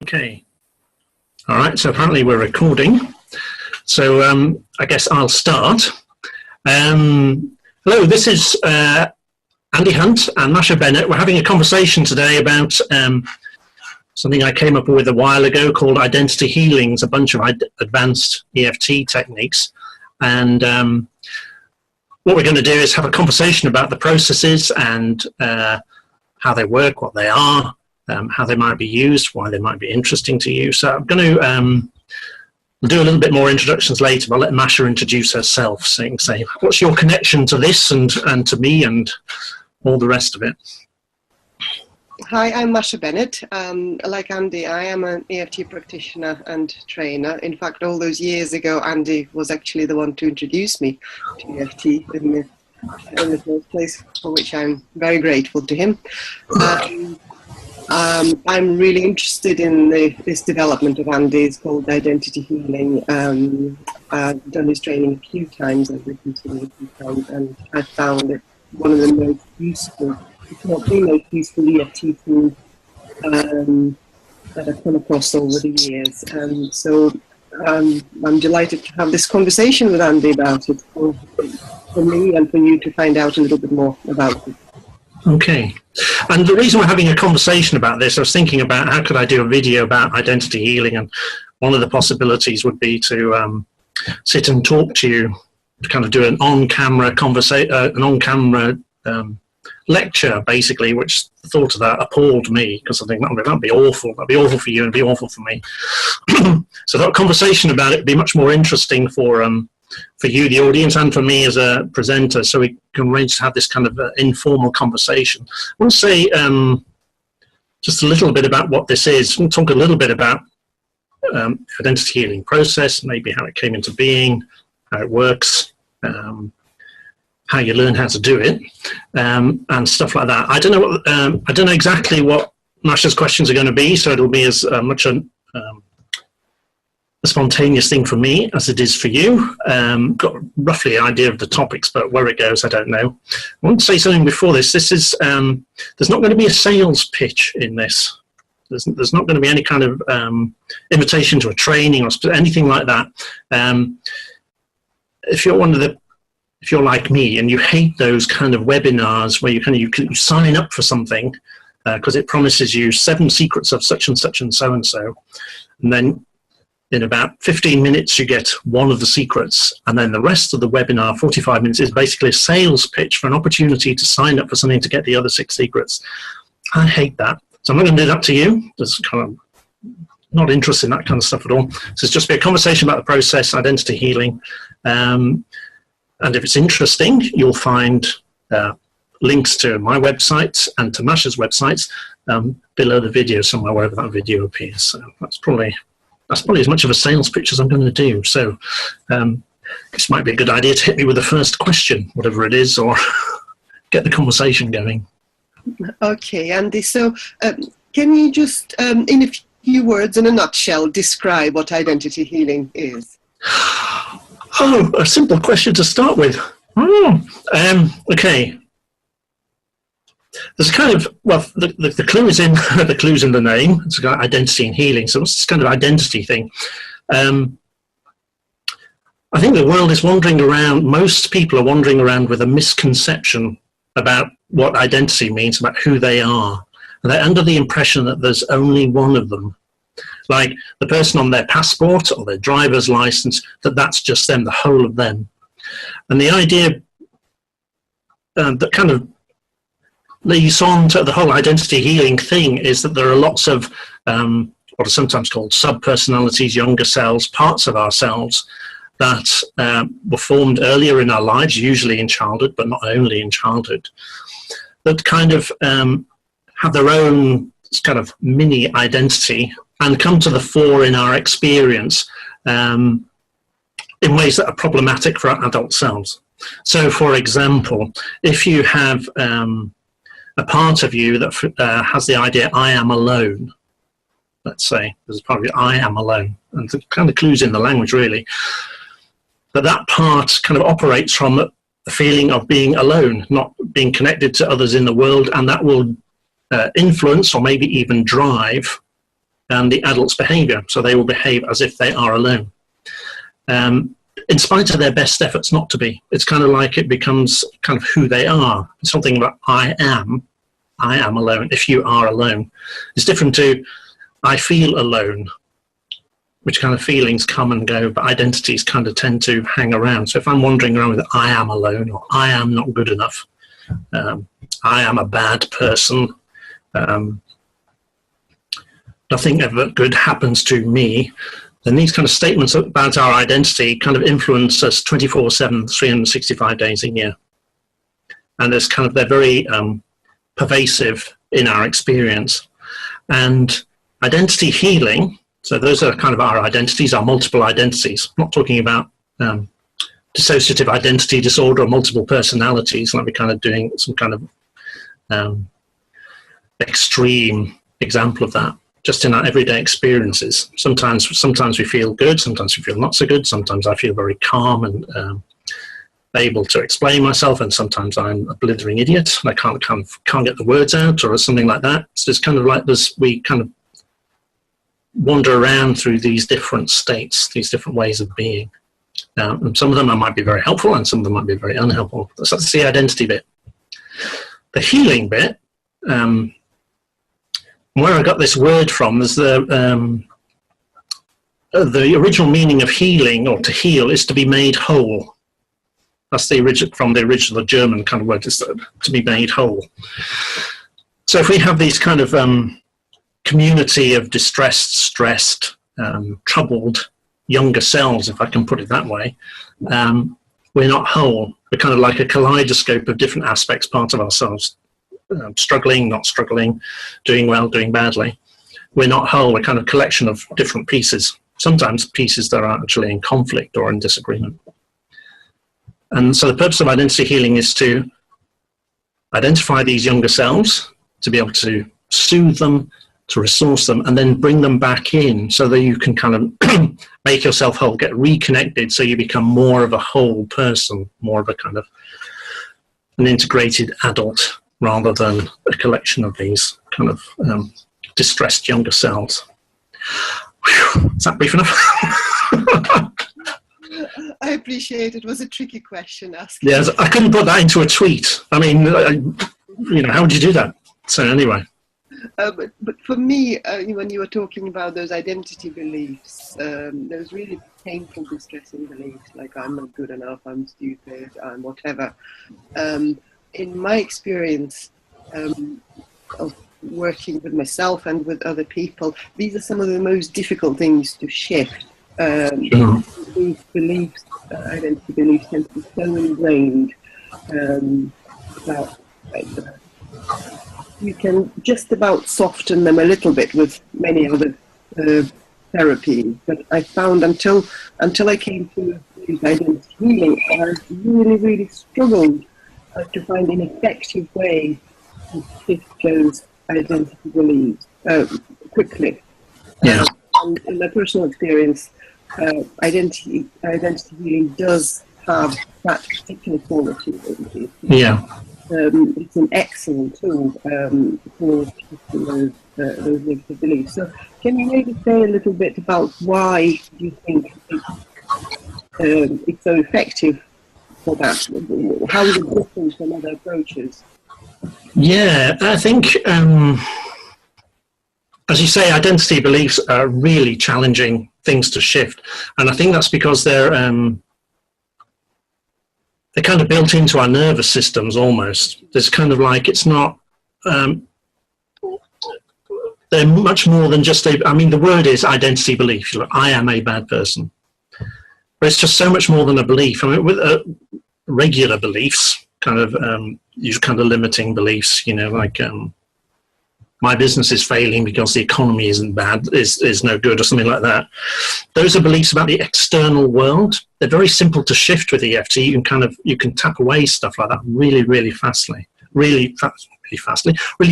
Okay. All right, so apparently we're recording. So I guess I'll start. Hello, this is Andy Hunt and Masha Bennett. We're having a conversation today about something I came up with a while ago called identity healing. It's a bunch of advanced EFT techniques. And what we're going to do is have a conversation about the processes and how they work, what they are, how they might be used, why they might be interesting to you. So I'm going to do a little bit more introductions later, but I'll let Masha introduce herself, say what's your connection to this and to me and all the rest of it. Hi, I'm Masha Bennett. Like Andy, I am an EFT practitioner and trainer. In fact, all those years ago, Andy was actually the one to introduce me to EFT in the first place, for which I'm very grateful to him. I'm really interested in this development of Andy's called identity healing. I've done this training a few times, I've listened to it a few times, and I found it one of the most useful, if not the most useful EFT tools that I've come across over the years. So I'm delighted to have this conversation with Andy about it, for me and for you to find out a little bit more about it. Okay. And the reason we're having a conversation about this, I was thinking about how could I do a video about identity healing, and one of the possibilities would be to sit and talk to you, to kind of do an on-camera conversation, an on-camera lecture, basically, which the thought of that appalled me, because I think that'd be awful. That'd be awful for you and it'd be awful for me. So that conversation about it would be much more interesting for you, the audience, and for me as a presenter, so we can arrange to have this kind of informal conversation. I want to say just a little bit about what this is. We'll talk a little bit about identity healing process, maybe how it came into being, how it works, how you learn how to do it, and stuff like that. I don't know exactly what Masha's questions are going to be, so it'll be as much a spontaneous thing for me as it is for you. Got roughly an idea of the topics, but where it goes, I don't know. I want to say something before this. This is there's not going to be a sales pitch in this. There's not going to be any kind of invitation to a training or anything like that. If you're like me and you hate those kind of webinars where you sign up for something because it promises you 7 secrets of such and such and so and so, and then in about 15 minutes you get one of the secrets, and then the rest of the webinar, 45 minutes, is basically a sales pitch for an opportunity to sign up for something to get the other 6 secrets. I hate that. So I'm not going to do that to you. Just kind of not interested in that kind of stuff at all. So it's just be a conversation about the process, identity healing. And if it's interesting, you'll find links to my website and to Masha's websites below the video somewhere, wherever that video appears. So that's probably as much of a sales pitch as I'm going to do. So this might be a good idea to hit me with the first question, whatever it is, or get the conversation going. Okay, Andy. So can you just, in a few words, in a nutshell, describe what identity healing is? Oh, a simple question to start with. Okay. There's kind of, well, the clue is in the clue's in the name. It's got identity and healing. So it's this kind of identity thing. I think the world is wandering around. Most people are wandering around with a misconception about what identity means, about who they are. And they're under the impression that there's only one of them. Like the person on their passport or their driver's license, that's just them, the whole of them. And the idea that kind of leads on to the whole identity healing thing is that there are lots of what are sometimes called sub-personalities, younger selves, parts of ourselves that were formed earlier in our lives, usually in childhood, but not only in childhood, that kind of have their own kind of mini identity and come to the fore in our experience in ways that are problematic for our adult selves. So, for example, if you have a part of you that has the idea, I am alone, let's say, there's a part of you, I am alone, and the kind of clues in the language, really. But that part kind of operates from the feeling of being alone, not being connected to others in the world, and that will influence or maybe even drive and the adult's behavior. So they will behave as if they are alone. In spite of their best efforts not to be. It's kind of like it becomes kind of who they are. Something about I am alone, if you are alone. It's different to I feel alone, which kind of feelings come and go, but identities kind of tend to hang around. So if I'm wandering around with I am alone, or I am not good enough, I am a bad person, nothing ever good happens to me, then these kind of statements about our identity kind of influence us 24/7, 365 days a year. And there's kind of, they're very pervasive in our experience. And identity healing, so those are kind of our identities, our multiple identities. I'm not talking about dissociative identity disorder or multiple personalities, like we're kind of doing some kind of extreme example of that. Just in our everyday experiences. Sometimes we feel good, sometimes we feel not so good, sometimes I feel very calm and able to explain myself, and sometimes I'm a blithering idiot and I can't get the words out or something like that. So it's kind of like this, we kind of wander around through these different states, these different ways of being. And some of them might be very helpful and some of them might be very unhelpful. So that's the identity bit. The healing bit, where I got this word from is the original meaning of healing, or to heal, is to be made whole. That's the original German kind of word, is to be made whole. So if we have these kind of community of distressed, stressed, troubled younger selves, if I can put it that way, we're not whole. We're kind of like a kaleidoscope of different aspects, parts of ourselves. Struggling, not struggling, doing well, doing badly. We're not whole, we're kind of a collection of different pieces, sometimes pieces that are actually in conflict or in disagreement. And so the purpose of identity healing is to identify these younger selves, to be able to soothe them, to resource them, and then bring them back in so that you can kind of make yourself whole, get reconnected, so you become more of a whole person, more of a kind of an integrated adult, rather than a collection of these kind of distressed younger selves. Whew, is that brief enough? I appreciate it. It was a tricky question asking. Yes, I couldn't put that into a tweet. I mean, how would you do that? So anyway. But for me, when you were talking about those identity beliefs, those really painful, distressing beliefs, like I'm not good enough, I'm stupid, I'm whatever. In my experience of working with myself and with other people, these are some of the most difficult things to shift. These beliefs, identity beliefs, tend to be so ingrained that you can just about soften them a little bit with many other therapies. But I found until I came to use identity healing, I really struggled to find an effective way to shift those identity beliefs quickly. Yeah. And in my personal experience, identity healing does have that particular quality. Yeah. It's an excellent tool for shifting those negative beliefs. So, can you maybe say a little bit about why you think it's so effective? For that, how is it different from other approaches? Yeah, I think, as you say, identity beliefs are really challenging things to shift, and I think that's because they're kind of built into our nervous systems almost. There's kind of like, it's not. They're much more than just a. I mean, the word is identity belief. Like, I am a bad person. But it's just so much more than a belief. I mean, with regular beliefs, kind of these kind of limiting beliefs, like my business is failing because the economy isn't bad, is no good, or something like that. Those are beliefs about the external world. They're very simple to shift with EFT. You can tap away stuff like that really fastly, really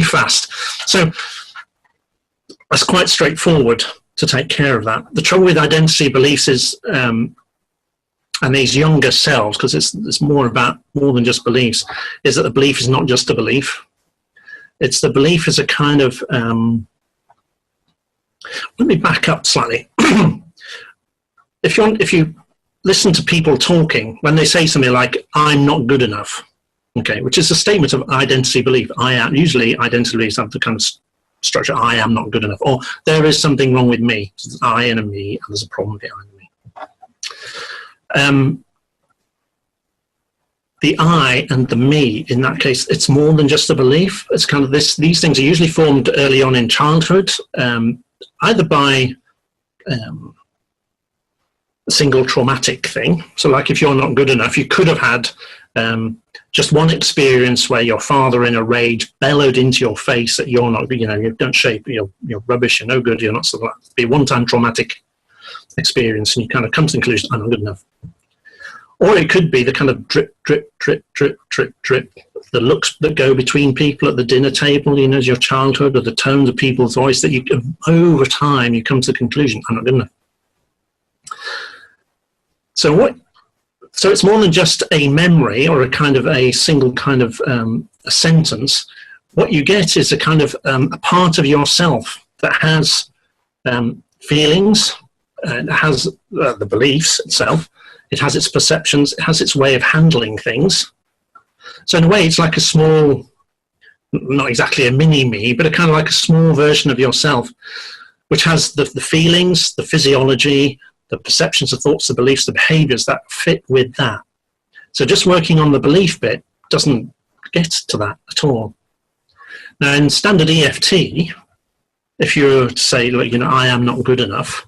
fast. So that's quite straightforward to take care of that. The trouble with identity beliefs is, and these younger selves, because it's more than just beliefs, is that the belief is not just a belief. It's the belief is a kind of Let me back up slightly. If you listen to people talking, when they say something like, I'm not good enough, okay, which is a statement of identity belief. Usually identity beliefs have the kind of structure, I am not good enough, or there is something wrong with me. There's I and a me, and there's a problem behind me. The I and the me, in that case, it's more than just a belief. It's kind of this, these things are usually formed early on in childhood, either by a single traumatic thing. So like if you're not good enough, you could have had just one experience where your father in a rage bellowed into your face that you're not, you don't shape, you're rubbish, you're no good, you're not, so that be a one-time traumatic experience, and you kind of come to the conclusion, I'm not good enough. Or it could be the kind of drip, drip, drip, drip, drip, drip, the looks that go between people at the dinner table, as your childhood, or the tones of people's voice that you, over time, you come to the conclusion, I'm not good enough. So it's more than just a memory or a kind of a single kind of a sentence. What you get is a kind of a part of yourself that has feelings, it has the beliefs itself, it has its perceptions, it has its way of handling things. So in a way, it's like a small, not exactly a mini-me, but a kind of like a small version of yourself, which has the feelings, the physiology, the perceptions, the thoughts, the beliefs, the behaviors that fit with that. So just working on the belief bit doesn't get to that at all. Now in standard EFT, if you were to say, look, I am not good enough,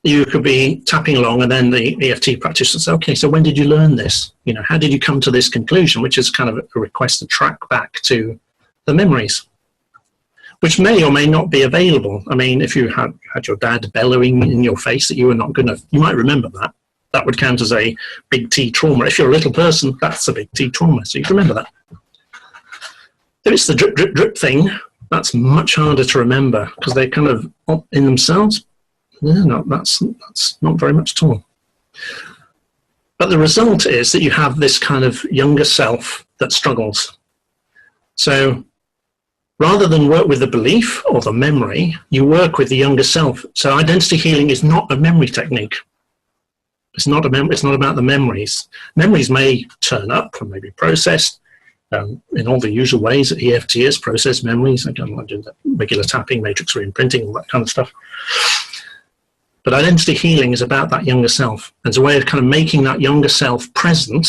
you could be tapping along, and then the EFT practitioner says, okay, so when did you learn this? How did you come to this conclusion? Which is kind of a request to track back to the memories, which may or may not be available. I mean, if you had your dad bellowing in your face that you were not good enough, you might remember that. That would count as a big T trauma. If you're a little person, that's a big T trauma, so you can remember that. If it's the drip, drip, drip thing, that's much harder to remember, because they kind of, in themselves, no, that's not very much at all. But the result is that you have this kind of younger self that struggles. So rather than work with the belief or the memory, you work with the younger self. So identity healing is not a memory technique. It's not about the memories. Memories may turn up and may be processed in all the usual ways that EFT is, process memories. Again, I do that regular tapping, matrix reimprinting, all that kind of stuff. But identity healing is about that younger self. It's a way of kind of making that younger self present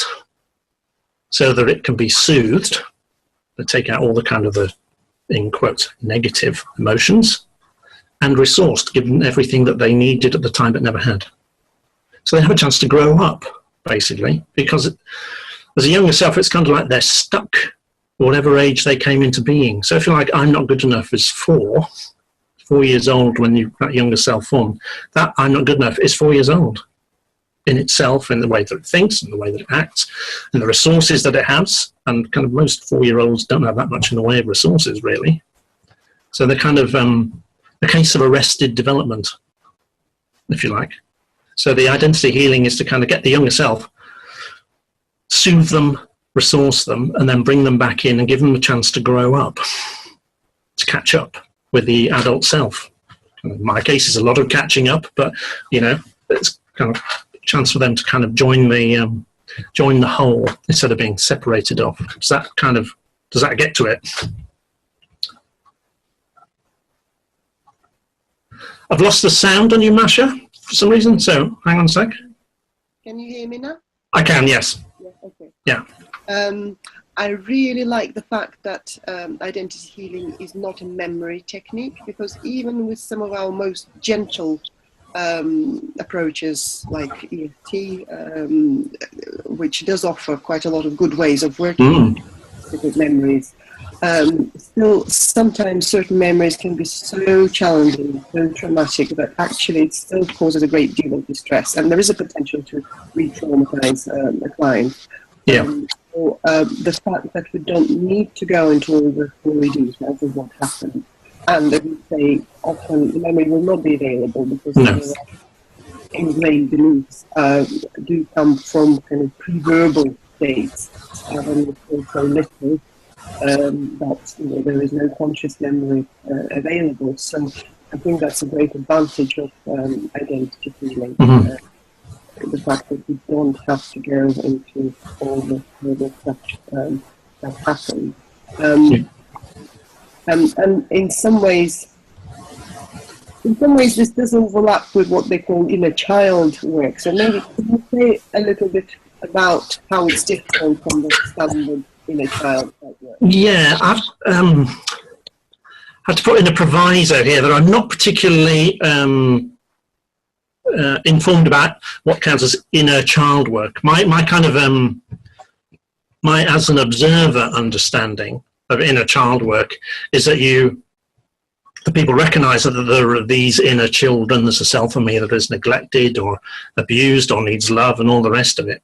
so that it can be soothed, to take out all the kind of the, in quotes, negative emotions, and resourced, given everything that they needed at the time but never had. So they have a chance to grow up, basically, because as a younger self, it's kind of like they're stuck whatever age they came into being. So if you're like, I'm not good enough is 4 years old when that younger self formed, that I'm not good enough is 4 years old in itself, in the way that it thinks, and the way that it acts, and the resources that it has. And kind of most 4-year-olds don't have that much in the way of resources, really. So they're kind of a case of arrested development, if you like. So the identity healing is to kind of get the younger self, soothe them, resource them, and then bring them back in and give them a chance to grow up, to catch up with the adult self. In my case, is a lot of catching up, but it's kind of a chance for them to kind of join the whole instead of being separated off. Does that get to it? I've lost the sound on you, Masha, for some reason. So hang on a sec. Can you hear me now? I can, yes. Yeah. Okay. Yeah. I really like the fact that identity healing is not a memory technique, because even with some of our most gentle approaches like EFT, which does offer quite a lot of good ways of working with memories, still sometimes certain memories can be so challenging, so traumatic, that actually it still causes a great deal of distress, and there is a potential to re-traumatize a client. Yeah. So, the fact that we don't need to go into all the story details of what happened, and as you say, often the memory will not be available because the ingrained beliefs do come from kind of pre-verbal states, and it's also little that there is no conscious memory available. So I think that's a great advantage of identity healing. The fact that you don't have to go into all the stuff that happens. And in some ways this does overlap with what they call inner child work. So maybe can you say a little bit about how it's different from the standard inner child work? Yeah, I've had to put in a proviso here that I'm not particularly informed about what counts as inner child work. My kind of my as an observer understanding of inner child work is that the people recognize that there are these inner children. There's a self of me that is neglected or abused or needs love and all the rest of it,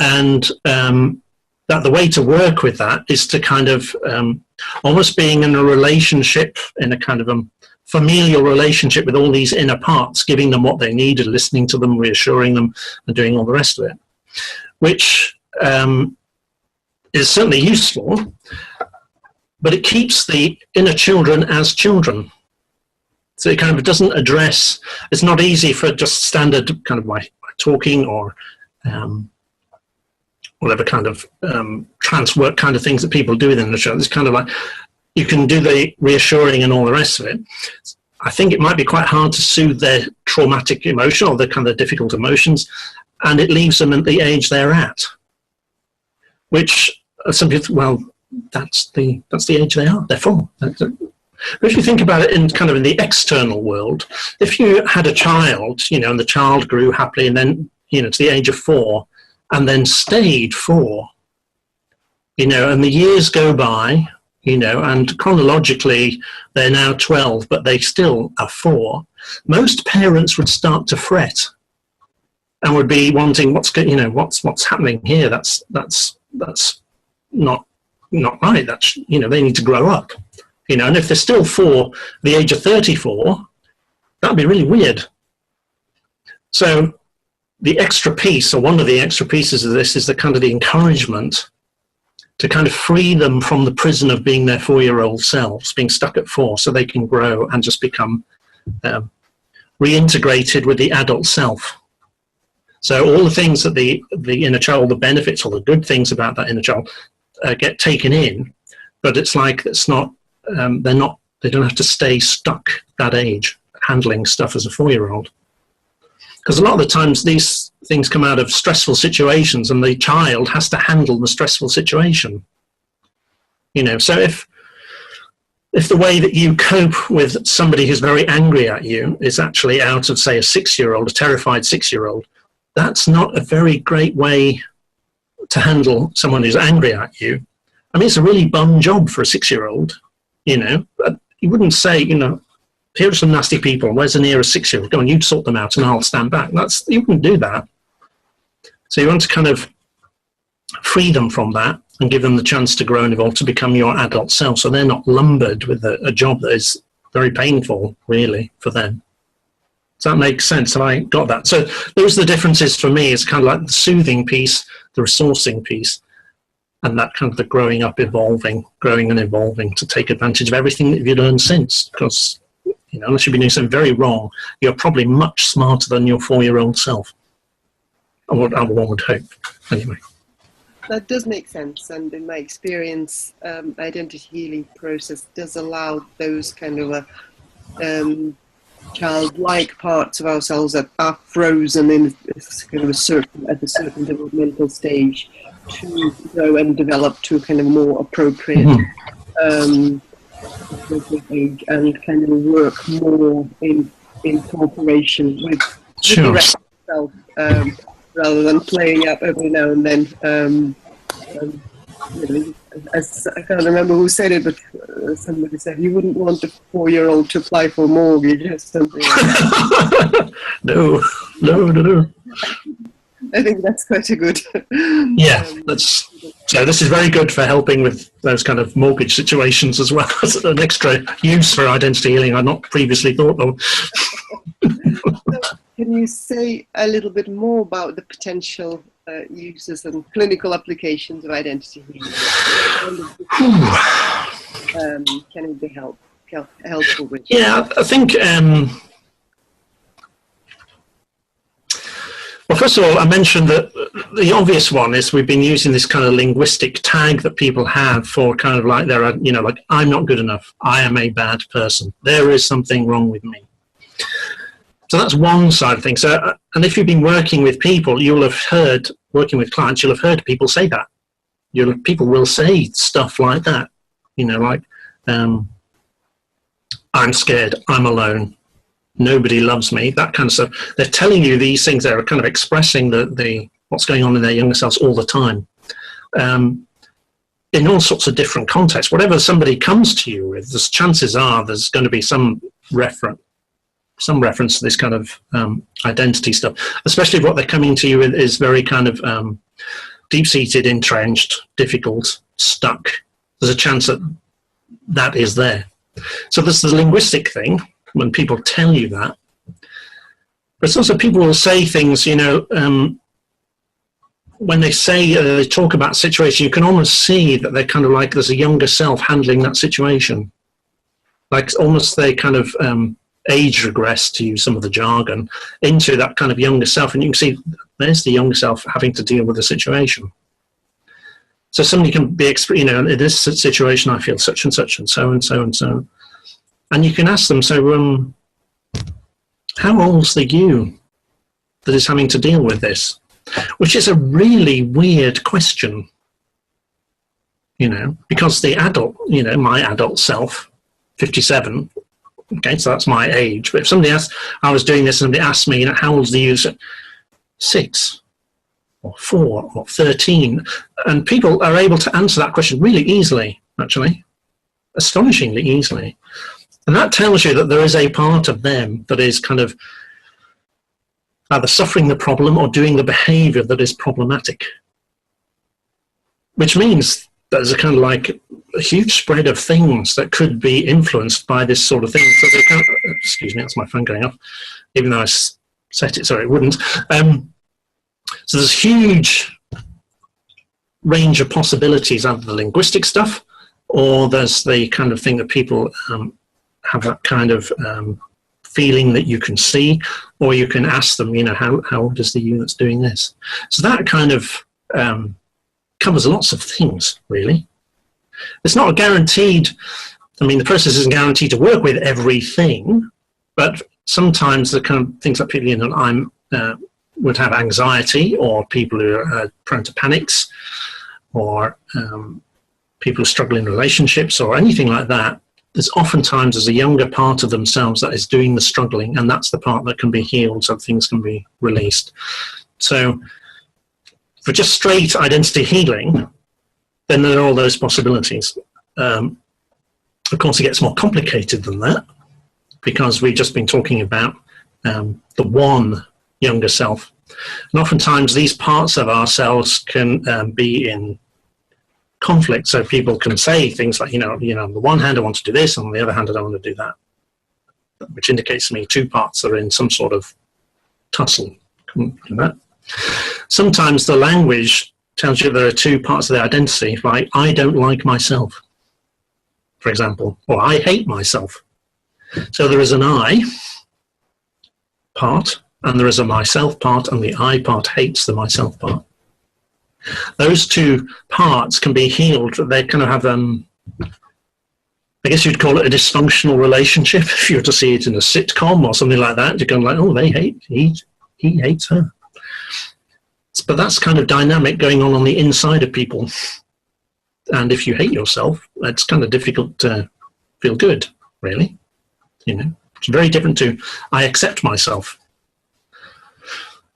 and that the way to work with that is to kind of almost being in a relationship, in a kind of a familial relationship with all these inner parts, giving them what they need and listening to them, reassuring them, and doing all the rest of it, which is certainly useful, but it keeps the inner children as children. So it kind of doesn't address, it's not easy for just standard kind of by talking or whatever kind of trance work kind of things that people do within the show. It's kind of like, you can do the reassuring and all the rest of it. I think it might be quite hard to soothe their traumatic emotion or the kind of difficult emotions, and it leaves them at the age they're at, which some people, well, that's the age they are. They're 4. But if you think about it in kind of in the external world, if you had a child, and the child grew happily, and then to the age of 4, and then stayed 4, and the years go by. And chronologically, they're now 12, but they still are 4. Most parents would start to fret and would be wanting, what's happening here? That's not right. That's they need to grow up. And if they're still 4, the age of 34, that'd be really weird. So the extra piece, or one of the extra pieces of this, is the kind of the encouragement to kind of free them from the prison of being their 4-year-old selves, being stuck at 4, so they can grow and just become reintegrated with the adult self. So all the things that the inner child, the benefits or the good things about that inner child get taken in, but it's like it's not, they don't have to stay stuck that age handling stuff as a 4-year-old. Because a lot of the times these things come out of stressful situations, and the child has to handle the stressful situation. So if the way that you cope with somebody who's very angry at you is actually out of, say, a 6-year-old, a terrified 6-year-old, that's not a very great way to handle someone who's angry at you. I mean, it's a really bum job for a 6-year-old, You wouldn't say, here are some nasty people, where's the nearest 6-year-old? Go on, you sort them out and I'll stand back. You wouldn't do that. So you want to kind of free them from that and give them the chance to grow and evolve to become your adult self, so they're not lumbered with a job that is very painful, really, for them. Does that make sense? Have I got that? So those are the differences for me. It's kind of like the soothing piece, the resourcing piece, and that kind of the growing up, growing and evolving to take advantage of everything that you've learned since. Because unless you've been doing something very wrong, you're probably much smarter than your 4-year-old self. One would hope, anyway. That does make sense, and in my experience, identity healing process does allow those kind of childlike parts of ourselves that are frozen in kind of a certain developmental stage to grow and develop to kind of more appropriate age, and kind of work more in cooperation with the rest of itself, rather than playing up every now and then. I can't remember who said it, but somebody said you wouldn't want a 4-year-old to apply for a mortgage or something like that. No. I think that's quite a good. Yeah, so this is very good for helping with those kind of mortgage situations as well as an extra use for identity healing I'd not previously thought of. So can you say a little bit more about the potential uses and clinical applications of identity healing? Can it be helped? helpful with? Yeah, I think, well, first of all, I mentioned that the obvious one is we've been using this kind of linguistic tag that people have for kind of like, they're, you know, like, I'm not good enough. I am a bad person. There is something wrong with me. So that's one side of things. So, and if you've been working with people, you'll have heard, working with clients, you'll have heard people say that. People will say stuff like that, you know, like, I'm scared, I'm alone, nobody loves me, that kind of stuff. They're telling you these things. They're kind of expressing what's going on in their younger selves all the time, in all sorts of different contexts. Whatever somebody comes to you with, there's chances are there's going to be some reference to this kind of identity stuff, especially if what they're coming to you with is very kind of deep-seated, entrenched, difficult, stuck. There's a chance that that is there. So there's the linguistic thing, when people tell you that. But it's also people will say things, you know, when they say, they talk about a situation, you can almost see that they're kind of like there's a younger self handling that situation. Like almost they kind of age regress, to use some of the jargon, into that kind of younger self. And you can see there's the younger self having to deal with the situation. So somebody can be, you know, in this situation I feel such and such and so and so and so. And you can ask them, so how old's the you that is having to deal with this? Which is a really weird question, you know, because the adult, you know, my adult self, 57, okay, so that's my age. But if somebody asked, I was doing this and somebody asked me, you know, how old's the you? 6 or 4 or 13. And people are able to answer that question really easily, actually, astonishingly easily. And that tells you that there is a part of them that is kind of either suffering the problem or doing the behavior that is problematic. Which means there's a kind of like a huge spread of things that could be influenced by this sort of thing. So they can't, excuse me, that's my phone going off, even though I set it so it wouldn't. So there's a huge range of possibilities, either the linguistic stuff, or there's the kind of thing that people have that kind of feeling that you can see, or you can ask them, you know, how old is the you that's doing this? So that kind of covers lots of things, really. It's not a guaranteed, I mean, the process isn't guaranteed to work with everything, but sometimes the kind of things that people, you know, would have anxiety, or people who are prone to panics, or people who struggle in relationships, or anything like that. There's oftentimes there's a younger part of themselves that is doing the struggling, and that's the part that can be healed, so things can be released. So for just straight identity healing, then there are all those possibilities. Of course, it gets more complicated than that, because we've just been talking about the one younger self. And oftentimes these parts of ourselves can be in conflict. So people can say things like, you know, on the one hand I want to do this, and on the other hand I don't want to do that, which indicates to me two parts are in some sort of tussle. Sometimes the language tells you there are two parts of the identity, like I don't like myself, for example, or I hate myself. So there is an I part, and there is a myself part, and the I part hates the myself part. Those two parts can be healed. They kind of have, I guess you'd call it a dysfunctional relationship if you were to see it in a sitcom or something like that. You're going like, oh, he hates her. But that's kind of dynamic going on the inside of people. And if you hate yourself, it's kind of difficult to feel good, really. You know, it's very different to I accept myself.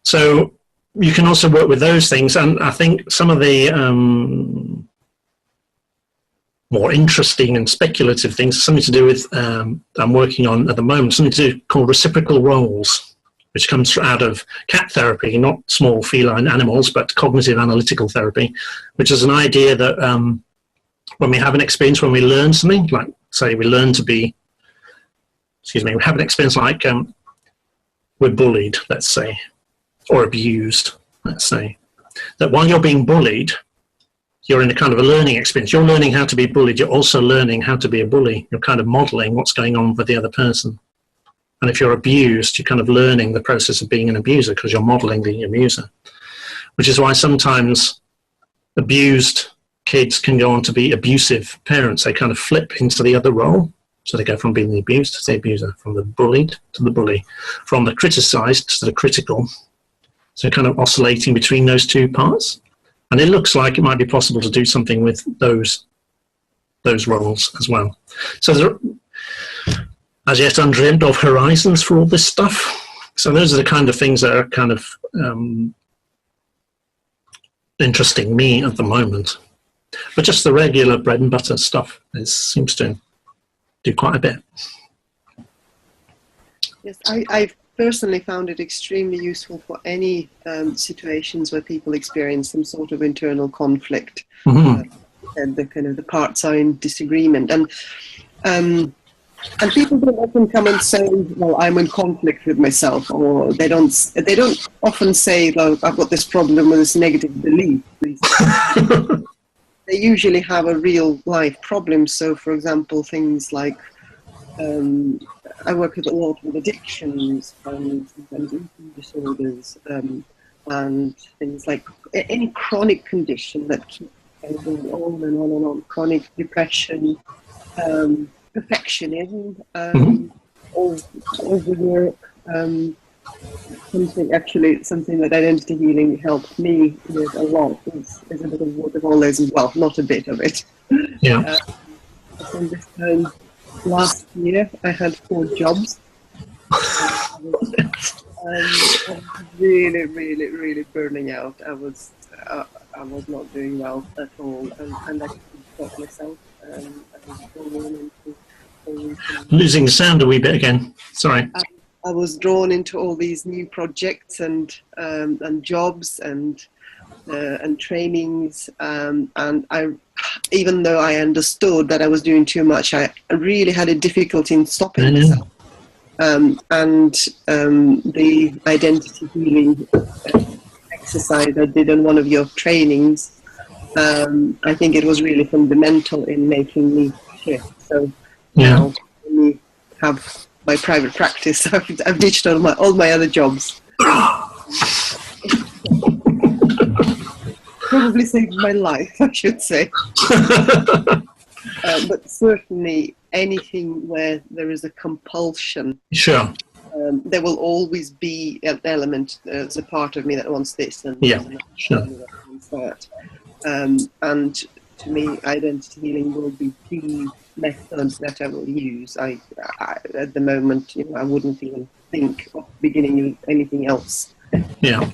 So you can also work with those things, and I think some of the more interesting and speculative things, something to do with, I'm working on at the moment, something to do called reciprocal roles, which comes out of cat therapy, not small feline animals, but cognitive analytical therapy, which is an idea that when we have an experience, when we learn something, like say we learn to be, we have an experience like we're bullied, let's say, or abused, let's say, that while you're being bullied, you're in a kind of a learning experience. You're learning how to be bullied. You're also learning how to be a bully. You're kind of modeling what's going on with the other person. And if you're abused, you're kind of learning the process of being an abuser because you're modeling the abuser, which is why sometimes abused kids can go on to be abusive parents. They kind of flip into the other role. So they go from being the abused to the abuser, from the bullied to the bully, from the criticized to the critical. So kind of oscillating between those two parts. And it looks like it might be possible to do something with those roles as well. So there are, as yet, undreamt of horizons for all this stuff. So those are the kind of things that are kind of interesting me at the moment. But just the regular bread and butter stuff seems to do quite a bit. Yes, I've personally found it extremely useful for any situations where people experience some sort of internal conflict, and the kind of the parts are in disagreement, and people don't often come and say, "Well, I'm in conflict with myself," or they don't often say, "Well, I've got this problem with this negative belief." They usually have a real life problem. So, for example, things like I work a lot with addictions and sometimes eating disorders, and things like any chronic condition that keeps going on and on and on. Chronic depression, perfectionism, overwork. Something that identity healing helped me with a lot is a bit of what of all those, well, not a bit of it. Yeah. From this time last year, I had 4 jobs. I was really, really, really burning out. I was not doing well at all, and I couldn't stop myself. I was drawn into Losing the sound a wee bit again. Sorry. I was drawn into all these new projects and jobs and trainings, and I, even though I understood that I was doing too much, I really had a difficulty in stopping myself. And the identity healing exercise I did on one of your trainings, I think it was really fundamental in making me shift. So now we have my private practice. I've ditched all my other jobs. Probably saved my life, I should say. But certainly anything where there is a compulsion. Sure. There will always be an element, there's a part of me that wants this and sure. That wants that. And to me, identity healing will be the method that I will use. I at the moment, I wouldn't even think of beginning with anything else. Yeah.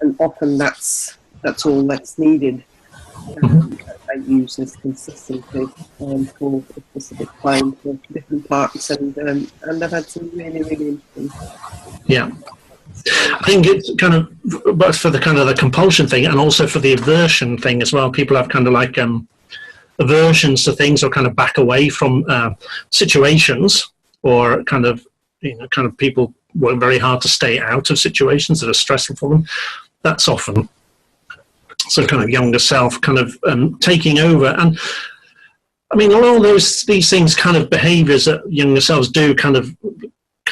And often that's all that's needed. I use this consistently for a specific client for different parts, and I've had some really, really interesting. Yeah. I think it's kind of both for the kind of the compulsion thing and also for the aversion thing as well. People have kind of like aversions to things, or kind of back away from situations, or kind of people work very hard to stay out of situations that are stressful for them. That's often so kind of younger self kind of taking over. And I mean, all these things kind of behaviors that younger selves do kind of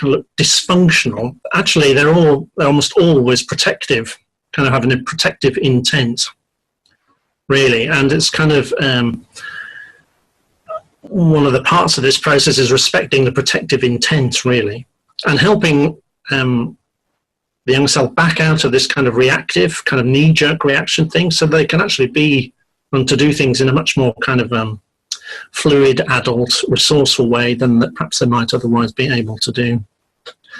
look dysfunctional. Actually, they're almost always protective, kind of having a protective intent, really. And it's kind of one of the parts of this process is respecting the protective intent, really, and helping the young self back out of this kind of reactive, kind of knee-jerk reaction thing, so they can actually be and to do things in a much more kind of fluid, adult, resourceful way than that perhaps they might otherwise be able to do.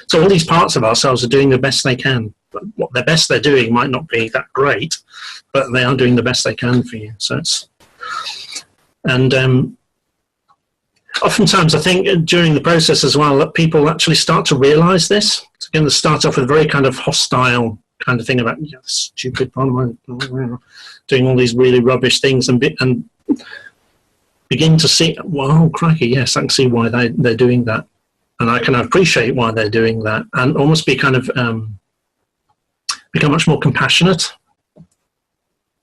So all these parts of ourselves are doing the best they can. But what the best they're doing might not be that great, but they are doing the best they can for you. So it's, and oftentimes I think during the process as well that people actually start to realise this. It's going to start off with a very kind of hostile kind of thing about stupid parliament, doing all these really rubbish things, and begin to see, well, crikey, yes, I can see why they're doing that, and I can appreciate why they're doing that, and almost be kind of become much more compassionate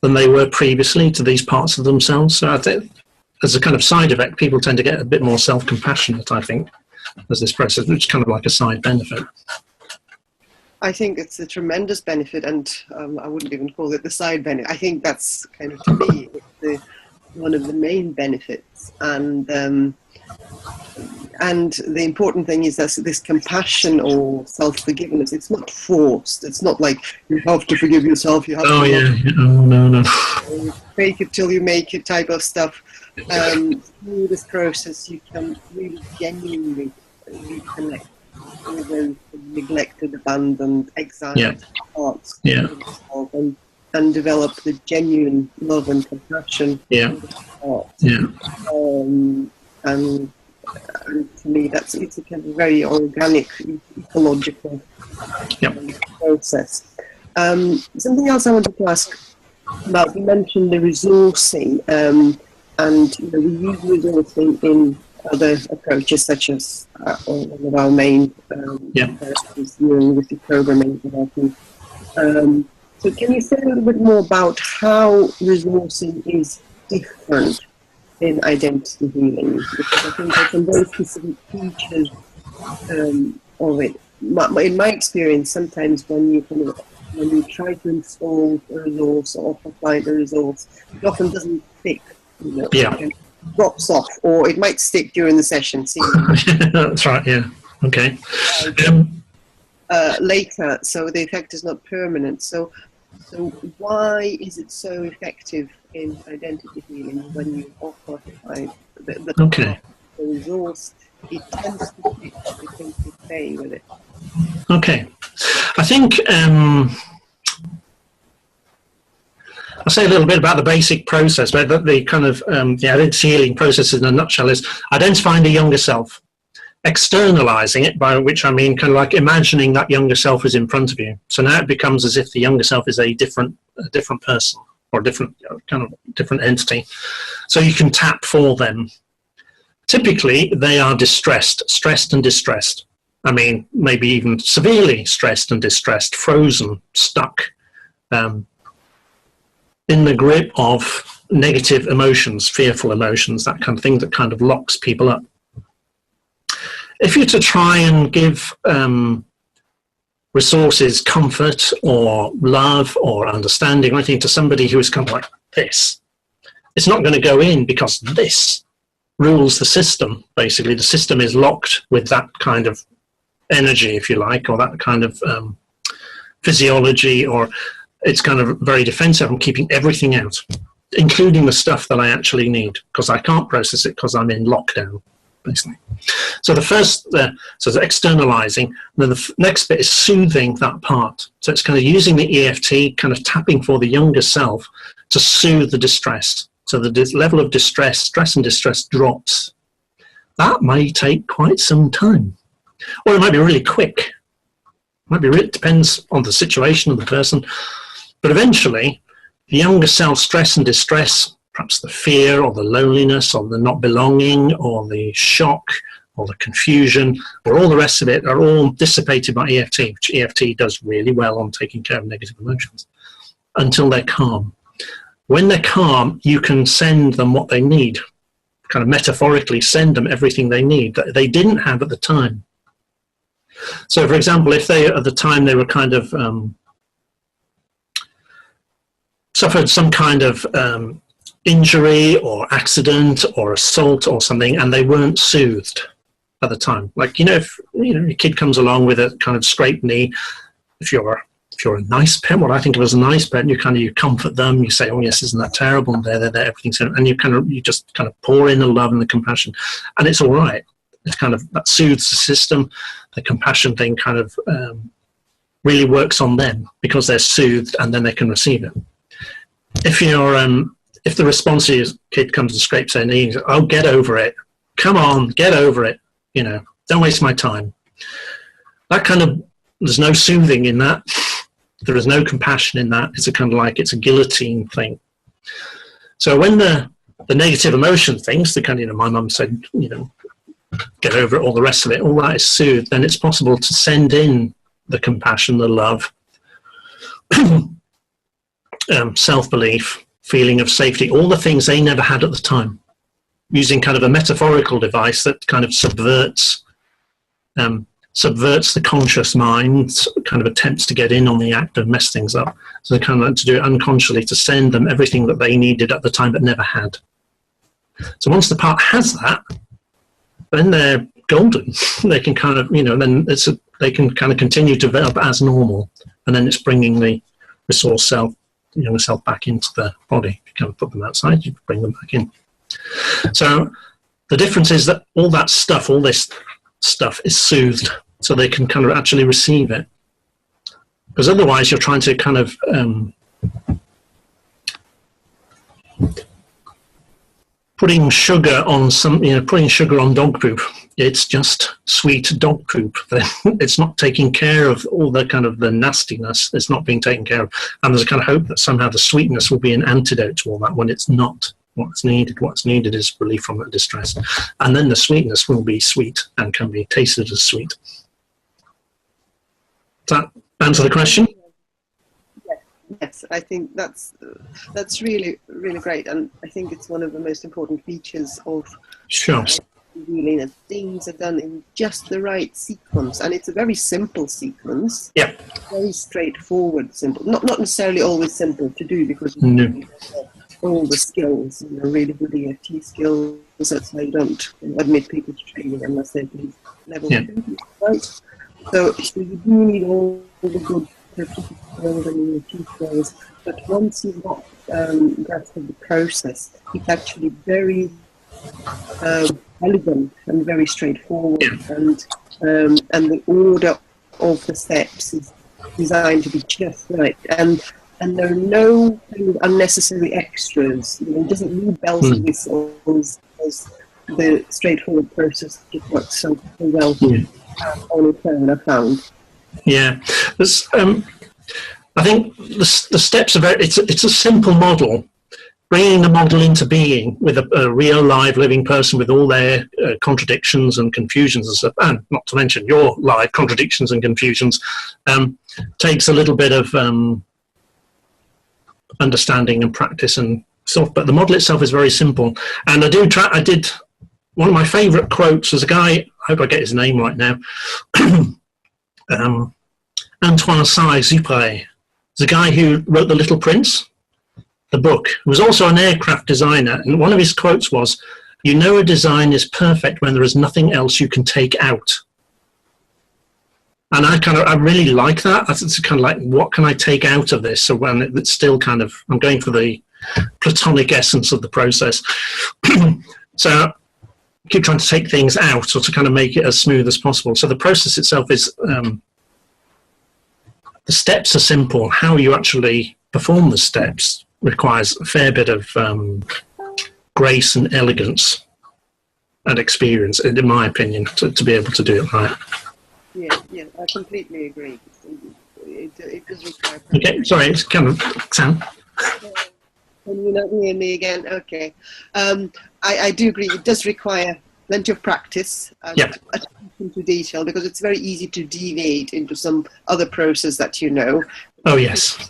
than they were previously to these parts of themselves. So I think as a kind of side effect, people tend to get a bit more self-compassionate, I think, as this process, which is kind of like a side benefit. I think it's a tremendous benefit, and I wouldn't even call it the side benefit. I think that's kind of, to me, one of the main benefits. And the important thing is that this compassion or self-forgiveness, it's not forced. It's not like you have to forgive yourself. You have no. Fake it till you make it type of stuff. Through this process, you can really genuinely reconnect with those neglected, abandoned, exiled parts of yourself, and develop the genuine love and compassion for the heart. And to me, it's a kind of very organic, ecological process. Something else I wanted to ask about, you mentioned the resourcing, and we use resourcing in other approaches, such as one of our main therapies, neurolinguistic programming therapy. So can you say a little bit more about how resourcing is different in identity healing? Because I think there's some very specific features of it. In my experience, sometimes when you try to install a resource or apply the resource, it often doesn't stick. It drops off, or it might stick during the session. That's right. Yeah. Okay. Later, so the effect is not permanent. So why is it so effective in identity healing when you offer the resource? It tends to stick. It tends to stay with it. Okay. I think I'll say a little bit about the basic process, but the kind of the identity healing process in a nutshell is identifying the younger self, externalizing it, by which I mean kind of like imagining that younger self is in front of you. So now it becomes as if the younger self is a different person or a different entity. So you can tap for them. Typically, they are stressed and distressed. I mean, maybe even severely stressed and distressed, frozen, stuck, in the grip of negative emotions, fearful emotions, that kind of thing that kind of locks people up. If you're to try and give resources, comfort or love or understanding or anything to somebody who is kind of like this, it's not going to go in, because this rules the system. Basically, the system is locked with that kind of energy, if you like, or that kind of physiology, or it's kind of very defensive. I'm keeping everything out, including the stuff that I actually need, because I can't process it because I'm in lockdown, basically. So the first, so it's externalizing. And then the next bit is soothing that part. So it's kind of using the EFT, kind of tapping for the younger self to soothe the distress. So the level of distress, stress and distress drops. That may take quite some time, or it might be really quick. It depends on the situation of the person. But eventually, the younger self stress and distress, perhaps the fear or the loneliness or the not belonging or the shock or the confusion or all the rest of it, are all dissipated by EFT, which EFT does really well on taking care of negative emotions, until they're calm. When they're calm, you can send them what they need, kind of metaphorically send them everything they need that they didn't have at the time. So, for example, if they, at the time, they were kind of suffered some kind of injury or accident or assault or something, and they weren't soothed at the time. Like, if your kid comes along with a kind of scraped knee, if you're a nice parent, what I think of as a nice parent, you comfort them, you say, oh yes, isn't that terrible, and they're everything's, and you just kind of pour in the love and the compassion, and it's all right. It's kind of, that soothes the system. The compassion thing kind of really works on them because they're soothed, and then they can receive it. If the response is, kid comes and scrapes their knee, oh, get over it. Come on, get over it. Don't waste my time. That kind of, there's no soothing in that. There is no compassion in that. It's a kind of like, it's a guillotine thing. So when the negative emotion things, the kind of, my mum said, get over it, all the rest of it, all that is soothed, then it's possible to send in the compassion, the love, self-belief, feeling of safety, all the things they never had at the time, using kind of a metaphorical device that kind of subverts the conscious mind, kind of attempts to get in on the act and mess things up. So they kind of like to do it unconsciously, to send them everything that they needed at the time but never had. So once the part has that, then they're golden. They can kind of, then they can kind of continue to develop as normal, and then it's bringing the resource self, self back into the body. You kind of put them outside, you bring them back in. So the difference is that all this stuff is soothed, so they can kind of actually receive it. Because otherwise you're trying to kind of putting sugar on putting sugar on dog poop. It's just sweet dog poop. It's not taking care of all the kind of the nastiness. It's not being taken care of. And there's a kind of hope that somehow the sweetness will be an antidote to all that, when it's not. What's needed is relief from that distress. And then the sweetness will be sweet and can be tasted as sweet. Does that answer the question? Yes, I think that's really, really great, and I think it's one of the most important features of healing, that things are done in just the right sequence, and it's a very simple sequence. Yeah. Very straightforward, simple. Not necessarily always simple to do, because all the skills, really good EFT skills. That's why you don't admit people to training unless they're level 2, right? So you do need all the good skills and EFT skills, but once you've got grasp of the process, it's actually very elegant and very straightforward, and the order of the steps is designed to be just right, and there are no unnecessary extras. It doesn't need bells and whistles, as the straightforward process just works so well on its own, I found. Yeah, I think the steps are it's a simple model. Bringing the model into being with a real, live, living person with all their contradictions and confusions and stuff, and not to mention your live contradictions and confusions, takes a little bit of understanding and practice and stuff. But the model itself is very simple. And I did one of my favourite quotes was a guy, I hope I get his name right now, Antoine Saint-Exupéry. There's a guy who wrote The Little Prince, the book. He was also an aircraft designer, and one of his quotes was, a design is perfect when there is nothing else you can take out. And I really like that. It's kind of like, what can I take out of this? So when it's still kind of, I'm going for the platonic essence of the process. So I keep trying to take things out, or to kind of make it as smooth as possible. So the process itself is, the steps are simple. How you actually perform the steps requires a fair bit of grace and elegance and experience, in my opinion, to be able to do it right. Yeah, I completely agree. It does require... Okay, sorry, it's kind of... Sam? Can you not hear me again? Okay. I do agree. It does require plenty of practice, attention to detail, because it's very easy to deviate into some other process that you know. Oh, yes.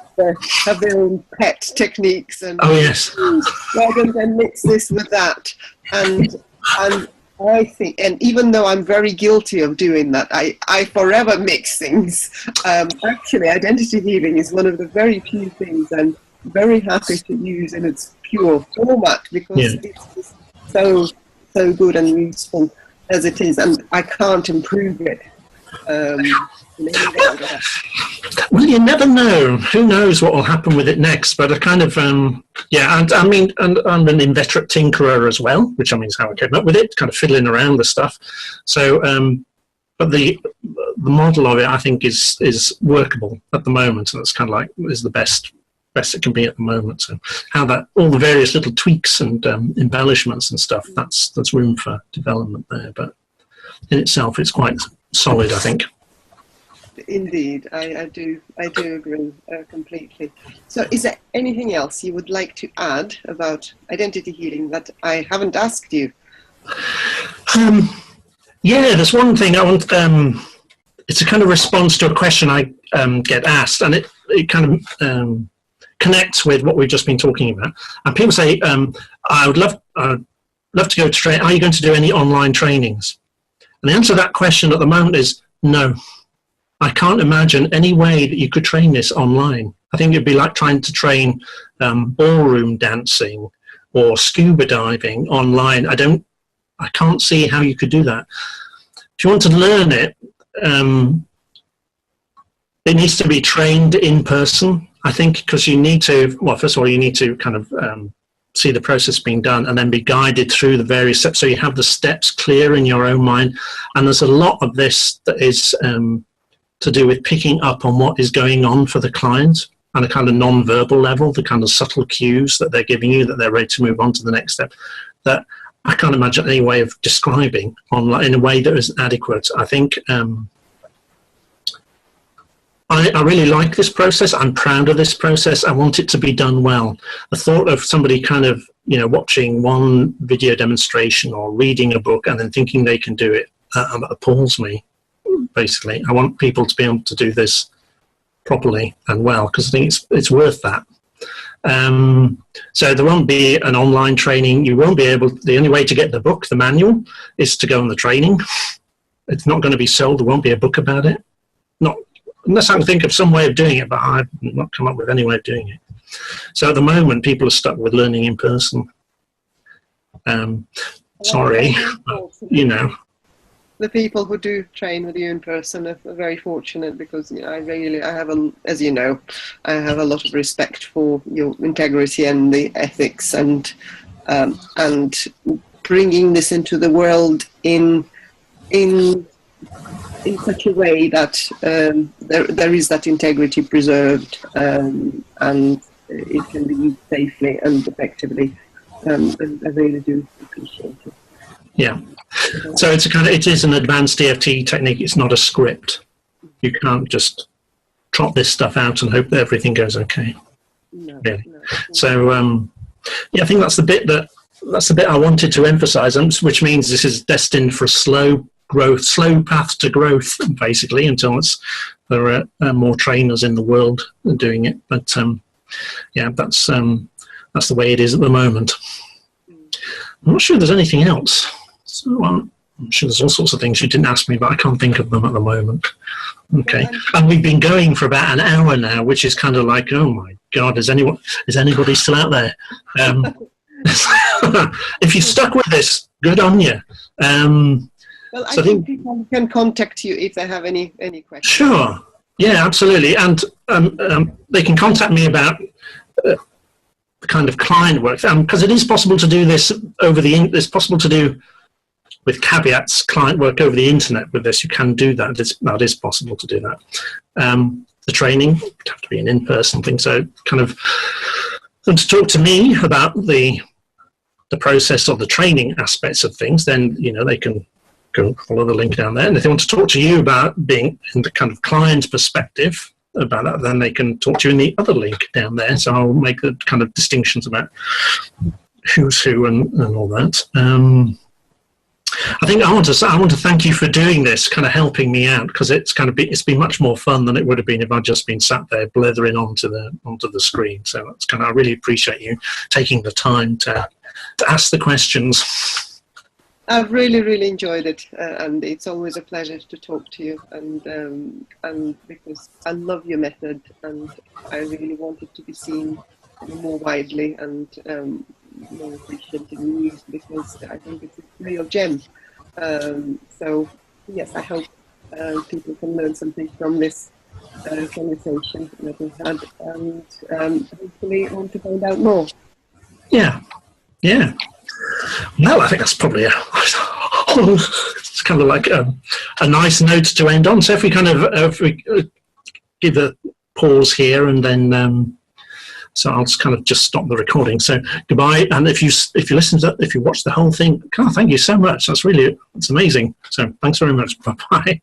Have their own pet techniques. And oh, yes. Why don't I mix this with that? And I think, and even though I'm very guilty of doing that, I forever mix things. Actually, identity healing is one of the very few things I'm very happy to use in its pure format, because it's just so good and useful as it is, and I can't improve it. Well, you never know. Who knows what will happen with it next? But I kind of, and I mean, and I'm an inveterate tinkerer as well, which I mean is how I came up with it, kind of fiddling around with stuff. So, but the model of it, I think, is workable at the moment, and it's kind of like is the best it can be at the moment. So, how that all the various little tweaks and embellishments and stuff, that's room for development there. But in itself, it's quite solid, I think. Indeed, I do agree completely. So is there anything else you would like to add about identity healing that I haven't asked you? Yeah, there's one thing I want. It's a kind of response to a question I get asked, and it kind of connect with what we've just been talking about. And people say, I would love to go to train. Are you going to do any online trainings? And the answer to that question at the moment is no. I can't imagine any way that you could train this online. I think it'd be like trying to train ballroom dancing or scuba diving online. I can't see how you could do that. If you want to learn it, it needs to be trained in person, I think, because you need to, well, first of all, you need to kind of see the process being done and then be guided through the various steps so you have the steps clear in your own mind. And there's a lot of this that is to do with picking up on what is going on for the client on a kind of non-verbal level, the kind of subtle cues that they're giving you, that they're ready to move on to the next step, that I can't imagine any way of describing online in a way that is adequate. I think I really like this process. I'm proud of this process. I want it to be done well. The thought of somebody kind of, watching one video demonstration or reading a book and then thinking they can do it appalls me, basically. I want people to be able to do this properly and well, because I think it's worth that. So there won't be an online training. You won't be able, the only way to get the book, the manual, is to go on the training. It's not going to be sold. There won't be a book about it. Not unless I can think of some way of doing it, but I've not come up with any way of doing it. So at the moment, people are stuck with learning in person. Sorry, but, The people who do train with you in person are very fortunate, because I have as you know, I have a lot of respect for your integrity and the ethics, and bringing this into the world in such a way that there is that integrity preserved, and it can be used safely and effectively. I really do appreciate it. Yeah. So it is an advanced EFT technique. It's not a script. You can't just trot this stuff out and hope that everything goes okay. No, really. No. So I think that's the bit I wanted to emphasize, which means this is destined for a slow path to growth, basically, until there are more trainers in the world doing it. But that's the way it is at the moment. I'm not sure there's anything else. So I'm sure there's all sorts of things you didn't ask me, but I can't think of them at the moment. Okay, and we've been going for about an hour now, which is kind of like, oh my God, is anybody still out there? If you're stuck with this, good on you. Well, I think people can contact you if they have any questions. Sure. Yeah, absolutely. And they can contact me about the kind of client work, because it is possible to do this it's possible to do with caveats client work over the internet with this. You can do that. That is possible to do that. The training would have to be an in-person thing. So kind of to talk to me about the process of the training aspects of things, then they can go follow the link down there. And if they want to talk to you about being in the kind of client perspective about that, then they can talk to you in the other link down there. So I'll make the kind of distinctions about who's who and all that. I think I want to thank you for doing this, kind of helping me out, because it's been much more fun than it would have been if I'd just been sat there blithering onto the screen. So that's I really appreciate you taking the time to ask the questions. I've really, really enjoyed it, and it's always a pleasure to talk to you, and because I love your method, and I really want it to be seen more widely and more appreciated and used, because I think it's a real gem. So yes, I hope people can learn something from this conversation that we've had, and hopefully want to find out more. Yeah. Well, I think that's probably it's kind of like a nice note to end on. So if we give a pause here, and then so I'll just stop the recording. So goodbye. And if you listen to that, if you watch the whole thing, thank you so much. It's amazing. So thanks very much. Bye bye.